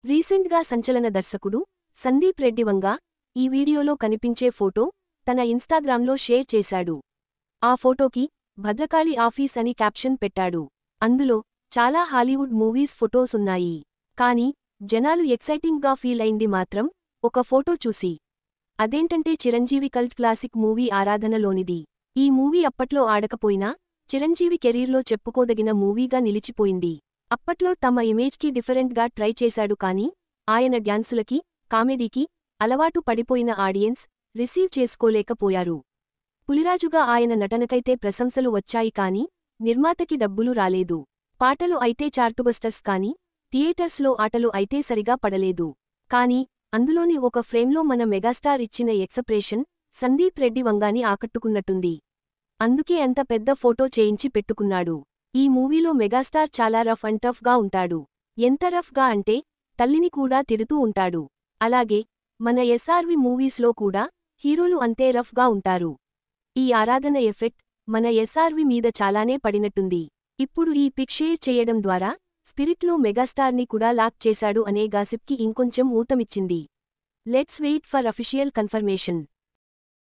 రీసెంట్గా సంచలన దర్శకుడు సందీప్ రెడ్డి వంగ ఈ వీడియోలో కనిపించే ఫోటో తన ఇన్స్టాగ్రామ్లో షేర్ చేశాడు. ఆ ఫోటోకి భద్రకాళి ఆఫీస్ అని క్యాప్షన్ పెట్టాడు. అందులో చాలా హాలీవుడ్ మూవీస్ ఫొటోస్ ఉన్నాయి. కానీ జనాలు ఎక్సైటింగ్గా ఫీల్ అయింది మాత్రం ఒక ఫోటో చూసి. అదేంటంటే చిరంజీవి కల్ట్ క్లాసిక్ మూవీ ఆరాధనలోనిది. ఈ మూవీ అప్పట్లో ఆడకపోయినా చిరంజీవి కెరీర్లో చెప్పుకోదగిన మూవీగా నిలిచిపోయింది. అప్పట్లో తమ ఇమేజ్కి డిఫరెంట్గా ట్రై చేశాడు కానీ ఆయన డ్యాన్సులకి, కామెడీకి అలవాటు పడిపోయిన ఆడియన్స్ రిసీవ్ చేసుకోలేకపోయారు. పులిరాజుగా ఆయన నటనకైతే ప్రశంసలు వచ్చాయి కానీ నిర్మాతకి డబ్బులు రాలేదు. పాటలు అయితే చార్టుబస్టర్స్ కానీ థియేటర్స్లో ఆటలు అయితే సరిగా పడలేదు. కానీ అందులోని ఒక ఫ్రేమ్లో మన మెగాస్టార్ ఇచ్చిన ఎక్సప్రెషన్ సందీప్ రెడ్డి వంగాని ఆకట్టుకున్నట్టుంది. అందుకే అంత పెద్ద ఫోటో చేయించి పెట్టుకున్నాడు. ఈ మూవీలో మెగాస్టార్ చాలా రఫ్ అండ్ టఫ్ గా ఉంటాడు. ఎంత రఫ్ గా అంటే తల్లిని కూడా తిడుతూ ఉంటాడు. అలాగే మన ఎస్ఆర్వి మూవీస్లో కూడా హీరోలు అంతే రఫ్ గా ఉంటారు. ఈ ఆరాధన ఎఫెక్ట్ మన ఎస్ఆర్వి మీద చాలానే పడినట్టుంది. ఇప్పుడు ఈ పిక్ షేర్ చేయడం ద్వారా స్పిరిట్లో మెగాస్టార్ని కూడా లాక్ చేశాడు అనే గాసిప్కి ఇంకొంచెం ఊతమిచ్చింది. Let's wait for official confirmation.